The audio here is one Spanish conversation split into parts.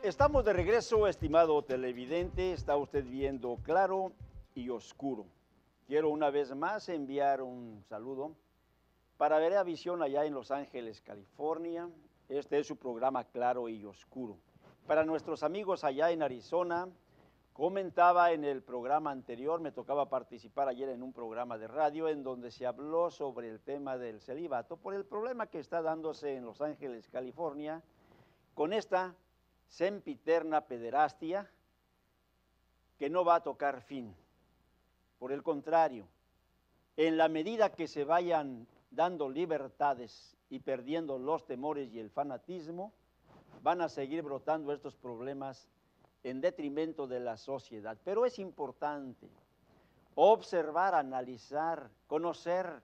Estamos de regreso, estimado televidente. Está usted viendo Claro y Oscuro. Quiero una vez más enviar un saludo para Berea Visión allá en Los Ángeles, California. Este es su programa Claro y Oscuro. Para nuestros amigos allá en Arizona, comentaba en el programa anterior, me tocaba participar ayer en un programa de radio en donde se habló sobre el tema del celibato por el problema que está dándose en Los Ángeles, California, con esta sempiterna pederastia que no va a tocar fin. Por el contrario, en la medida que se vayan dando libertades y perdiendo los temores y el fanatismo, van a seguir brotando estos problemas en detrimento de la sociedad. Pero es importante observar, analizar, conocer.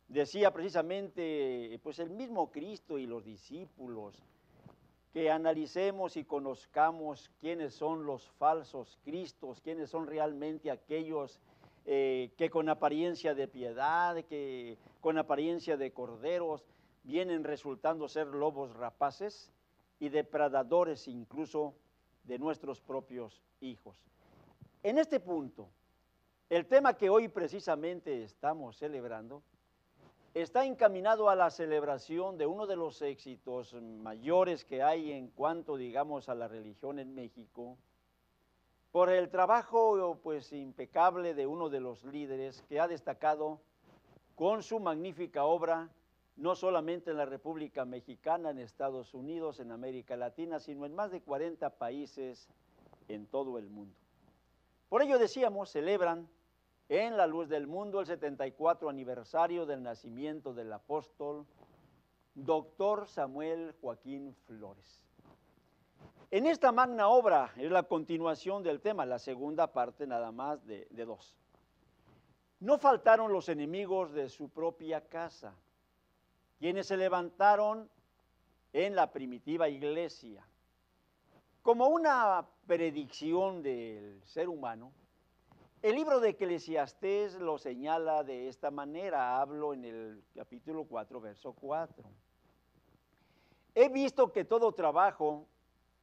Decía precisamente pues el mismo Cristo y los discípulos, que analicemos y conozcamos quiénes son los falsos cristos, quiénes son realmente aquellos que con apariencia de piedad, que con apariencia de corderos, vienen resultando ser lobos rapaces y depredadores incluso de nuestros propios hijos. En este punto, el tema que hoy precisamente estamos celebrando está encaminado a la celebración de uno de los éxitos mayores que hay en cuanto, digamos, a la religión en México, por el trabajo pues impecable de uno de los líderes que ha destacado con su magnífica obra, no solamente en la República Mexicana, en Estados Unidos, en América Latina, sino en más de 40 países en todo el mundo. Por ello decíamos, celebran en la luz del mundo el 74 aniversario del nacimiento del apóstol Dr. Samuel Joaquín Flores. En esta magna obra es la continuación del tema, la segunda parte nada más de dos. No faltaron los enemigos de su propia casa, quienes se levantaron en la primitiva iglesia. Como una predicción del ser humano, el libro de Eclesiastés lo señala de esta manera, hablo en el capítulo 4, verso 4. He visto que todo trabajo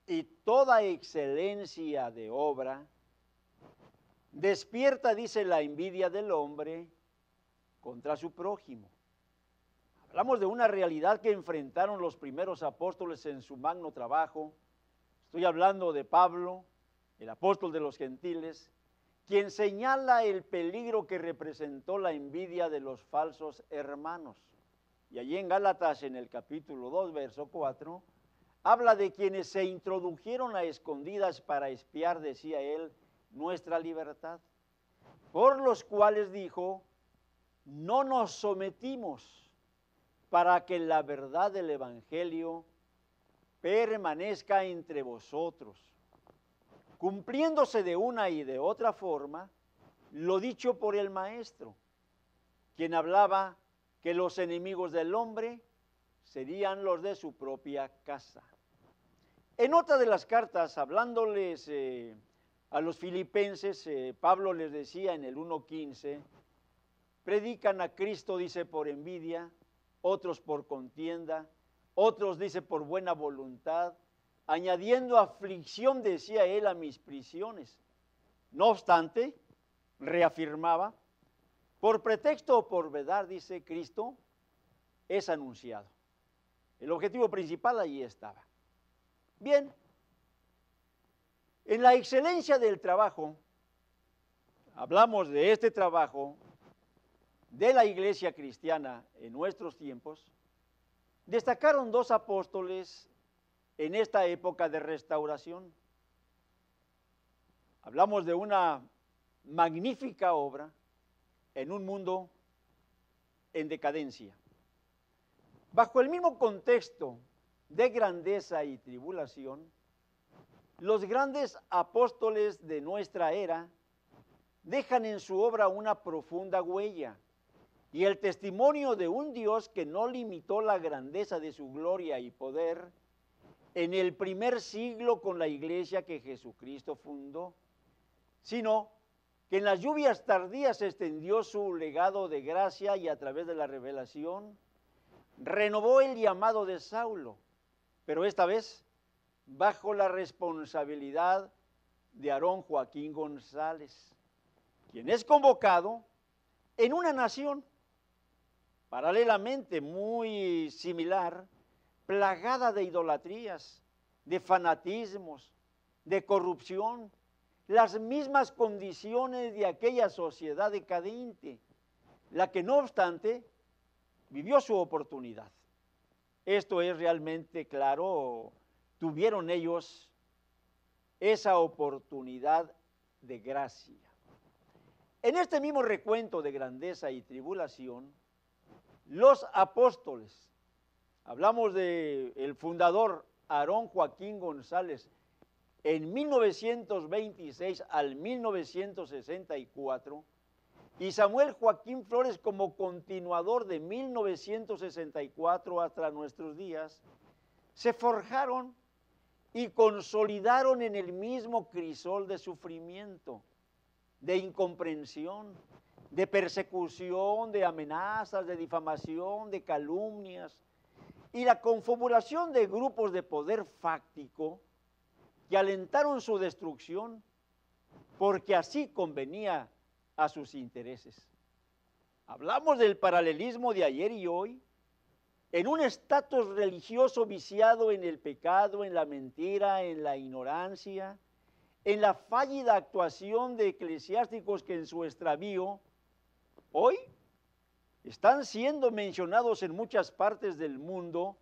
y toda excelencia de obra despierta, dice, la envidia del hombre contra su prójimo. Hablamos de una realidad que enfrentaron los primeros apóstoles en su magno trabajo. Estoy hablando de Pablo, el apóstol de los gentiles, quien señala el peligro que representó la envidia de los falsos hermanos. Y allí en Gálatas, en el capítulo 2, verso 4, habla de quienes se introdujeron a escondidas para espiar, decía él, nuestra libertad, por los cuales dijo, no nos sometimos para que la verdad del Evangelio permanezca entre vosotros, cumpliéndose de una y de otra forma lo dicho por el Maestro, quien hablaba que los enemigos del hombre serían los de su propia casa. En otra de las cartas, hablándoles a los filipenses, Pablo les decía en el 1:15, predican a Cristo, dice, por envidia, otros por contienda, otros, dice, por buena voluntad, añadiendo aflicción, decía él, a mis prisiones. No obstante, reafirmaba, por pretexto o por verdad, dice Cristo, es anunciado. El objetivo principal allí estaba. Bien, en la excelencia del trabajo, hablamos de este trabajo de la iglesia cristiana en nuestros tiempos, destacaron dos apóstoles en esta época de restauración. Hablamos de una magnífica obra en un mundo en decadencia. Bajo el mismo contexto de grandeza y tribulación, los grandes apóstoles de nuestra era dejan en su obra una profunda huella y el testimonio de un Dios que no limitó la grandeza de su gloria y poder en el primer siglo con la iglesia que Jesucristo fundó, sino que en las lluvias tardías se extendió su legado de gracia y a través de la revelación renovó el llamado de Saulo, pero esta vez bajo la responsabilidad de Aarón Joaquín González, quien es convocado en una nación paralelamente muy similar, plagada de idolatrías, de fanatismos, de corrupción, las mismas condiciones de aquella sociedad decadente, la que no obstante vivió su oportunidad. Esto es realmente claro, tuvieron ellos esa oportunidad de gracia. En este mismo recuento de grandeza y tribulación, los apóstoles, hablamos del fundador Aarón Joaquín González, en 1926 al 1964, y Samuel Joaquín Flores como continuador de 1964 hasta nuestros días, se forjaron y consolidaron en el mismo crisol de sufrimiento, de incomprensión, de persecución, de amenazas, de difamación, de calumnias, y la confabulación de grupos de poder fáctico que alentaron su destrucción porque así convenía a sus intereses. Hablamos del paralelismo de ayer y hoy, en un estatus religioso viciado en el pecado, en la mentira, en la ignorancia, en la fallida actuación de eclesiásticos que en su extravío, hoy están siendo mencionados en muchas partes del mundo,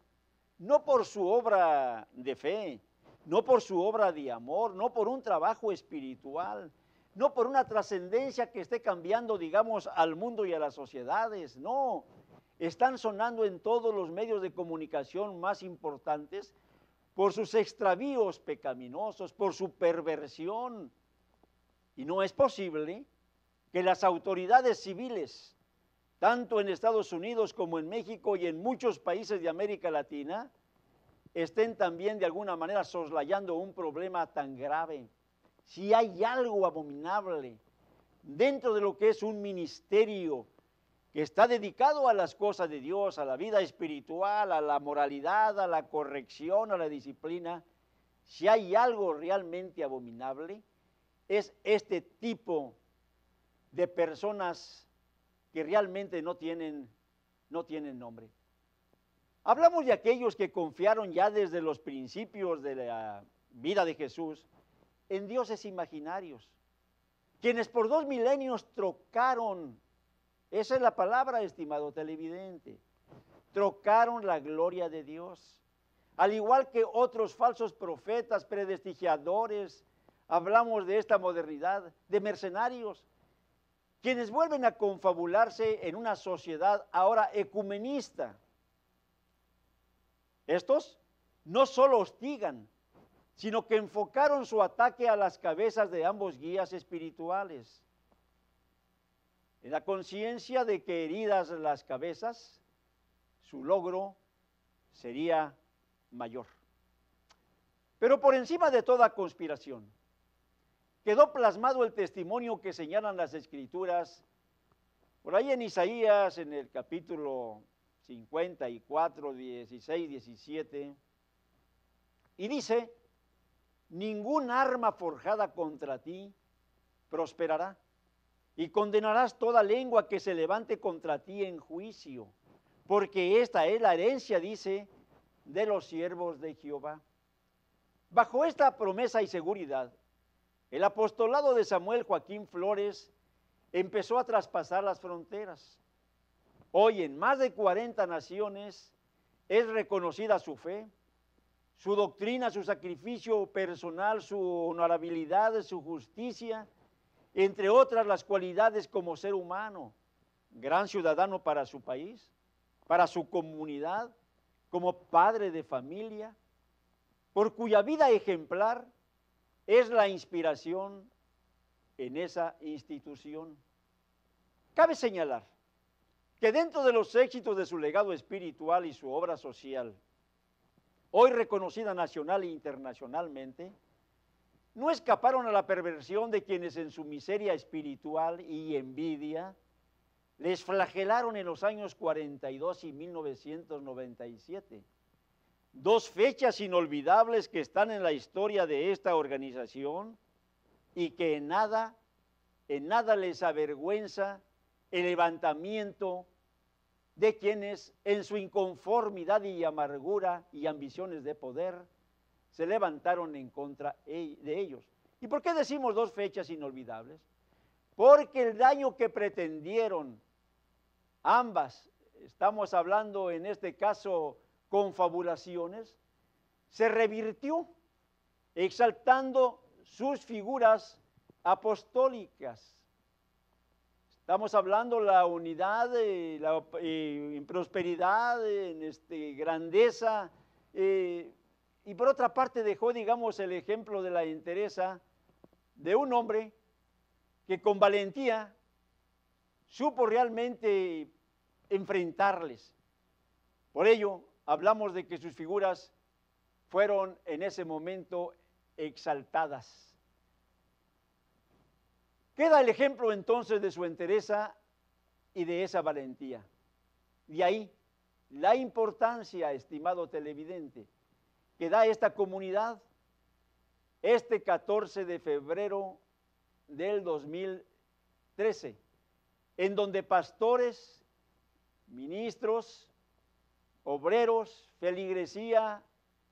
no por su obra de fe, no por su obra de amor, no por un trabajo espiritual, no por una trascendencia que esté cambiando, digamos, al mundo y a las sociedades, no. Están sonando en todos los medios de comunicación más importantes por sus extravíos pecaminosos, por su perversión. Y no es posible que las autoridades civiles, tanto en Estados Unidos como en México y en muchos países de América Latina, estén también de alguna manera soslayando un problema tan grave. Si hay algo abominable dentro de lo que es un ministerio que está dedicado a las cosas de Dios, a la vida espiritual, a la moralidad, a la corrección, a la disciplina, si hay algo realmente abominable, es este tipo de personas que realmente no tienen nombre. Hablamos de aquellos que confiaron ya desde los principios de la vida de Jesús en dioses imaginarios, quienes por 2 milenios trocaron, esa es la palabra, estimado televidente, trocaron la gloria de Dios, al igual que otros falsos profetas, prestigiadores. Hablamos de esta modernidad, de mercenarios, quienes vuelven a confabularse en una sociedad ahora ecumenista. Estos no solo hostigan, sino que enfocaron su ataque a las cabezas de ambos guías espirituales, en la conciencia de que heridas las cabezas, su logro sería mayor. Pero por encima de toda conspiración, quedó plasmado el testimonio que señalan las Escrituras, por ahí en Isaías, en el capítulo 54, 16, 17, y dice: ningún arma forjada contra ti prosperará, y condenarás toda lengua que se levante contra ti en juicio, porque esta es la herencia, dice, de los siervos de Jehová. Bajo esta promesa y seguridad, el apostolado de Samuel Joaquín Flores empezó a traspasar las fronteras. Hoy en más de 40 naciones es reconocida su fe, su doctrina, su sacrificio personal, su honorabilidad, su justicia, entre otras las cualidades como ser humano, gran ciudadano para su país, para su comunidad, como padre de familia, por cuya vida ejemplar es la inspiración en esa institución. Cabe señalar que dentro de los éxitos de su legado espiritual y su obra social, hoy reconocida nacional e internacionalmente, no escaparon a la perversión de quienes en su miseria espiritual y envidia les flagelaron en los años 42 y 1997, dos fechas inolvidables que están en la historia de esta organización y que en nada les avergüenza el levantamiento de quienes en su inconformidad y amargura y ambiciones de poder se levantaron en contra de ellos. ¿Y por qué decimos dos fechas inolvidables? Porque el daño que pretendieron ambas, estamos hablando en este caso confabulaciones, se revirtió exaltando sus figuras apostólicas. Estamos hablando la unidad, en prosperidad, en grandeza, y por otra parte dejó, digamos, el ejemplo de la entereza de un hombre que con valentía supo realmente enfrentarles. Por ello, hablamos de que sus figuras fueron en ese momento exaltadas. Queda el ejemplo entonces de su entereza y de esa valentía. De ahí la importancia, estimado televidente, que da esta comunidad este 14 de febrero del 2013, en donde pastores, ministros, obreros, feligresía,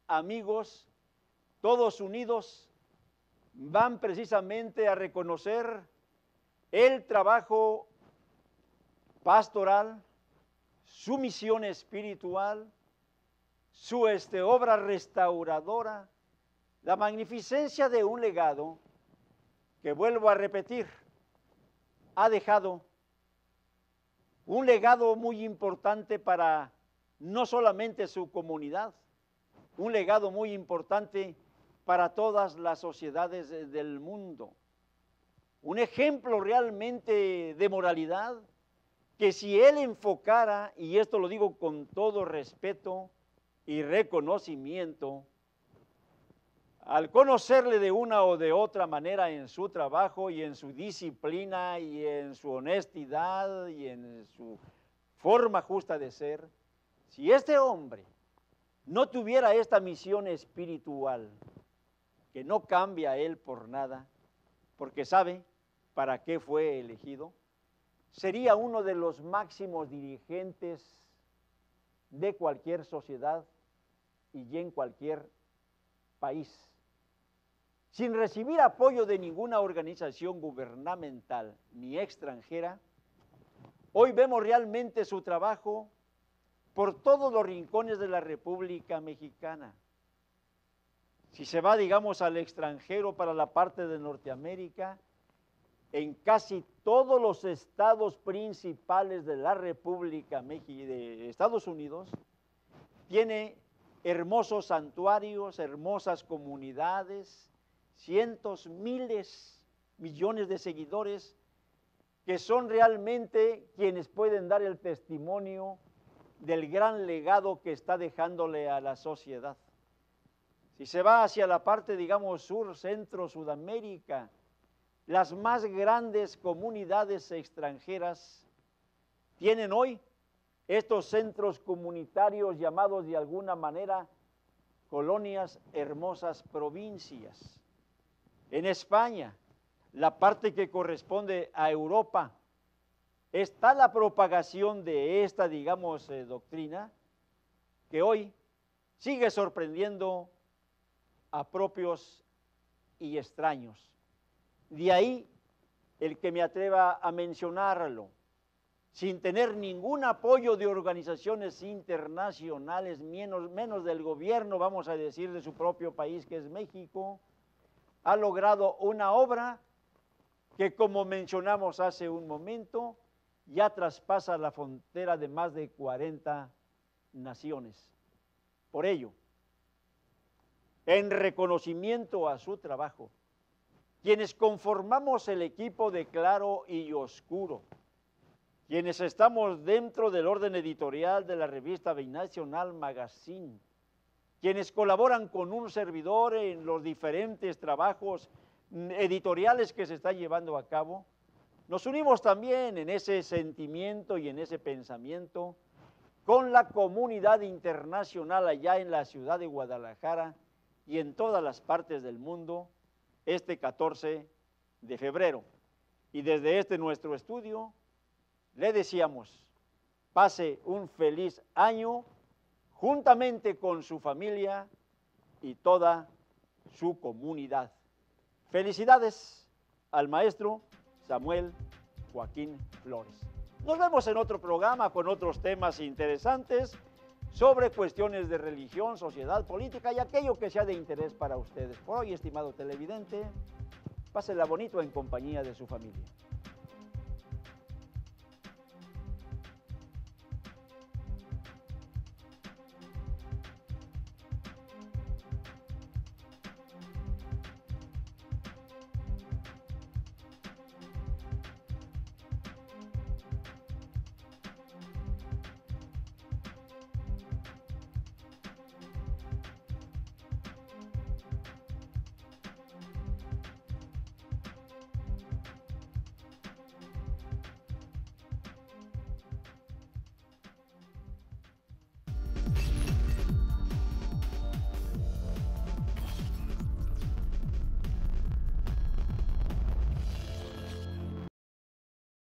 amigos, todos unidos, van precisamente a reconocer el trabajo pastoral, su misión espiritual, su obra restauradora, la magnificencia de un legado que, vuelvo a repetir, ha dejado un legado muy importante para no solamente su comunidad, un legado muy importante para todas las sociedades del mundo. Un ejemplo realmente de moralidad que si él enfocara, y esto lo digo con todo respeto y reconocimiento, al conocerle de una o de otra manera en su trabajo y en su disciplina y en su honestidad y en su forma justa de ser, si este hombre no tuviera esta misión espiritual, que no cambia a él por nada, porque sabe para qué fue elegido, sería uno de los máximos dirigentes de cualquier sociedad y en cualquier país. Sin recibir apoyo de ninguna organización gubernamental ni extranjera, hoy vemos realmente su trabajo por todos los rincones de la República Mexicana. Si se va, digamos, al extranjero para la parte de Norteamérica, en casi todos los estados principales de la República de Estados Unidos, tiene hermosos santuarios, hermosas comunidades, cientos, miles, millones de seguidores que son realmente quienes pueden dar el testimonio del gran legado que está dejándole a la sociedad. Si se va hacia la parte, digamos, sur, centro, Sudamérica, las más grandes comunidades extranjeras tienen hoy estos centros comunitarios llamados de alguna manera colonias, hermosas provincias. En España, la parte que corresponde a Europa, está la propagación de esta, digamos, doctrina que hoy sigue sorprendiendo a propios y extraños. De ahí el que me atreva a mencionarlo, sin tener ningún apoyo de organizaciones internacionales, menos del gobierno, vamos a decir, de su propio país, que es México, ha logrado una obra que, como mencionamos hace un momento, ya traspasa la frontera de más de 40 naciones. Por ello, en reconocimiento a su trabajo, quienes conformamos el equipo de Claro y Oscuro, quienes estamos dentro del orden editorial de la revista Binacional Magazine, quienes colaboran con un servidor en los diferentes trabajos editoriales que se está llevando a cabo, nos unimos también en ese sentimiento y en ese pensamiento con la comunidad internacional allá en la ciudad de Guadalajara y en todas las partes del mundo este 14 de febrero. Y desde este nuestro estudio le decíamos, pase un feliz año juntamente con su familia y toda su comunidad. Felicidades al maestro Samuel Joaquín Flores. Nos vemos en otro programa con otros temas interesantes sobre cuestiones de religión, sociedad, política y aquello que sea de interés para ustedes. Por hoy, estimado televidente, pásela bonito en compañía de su familia.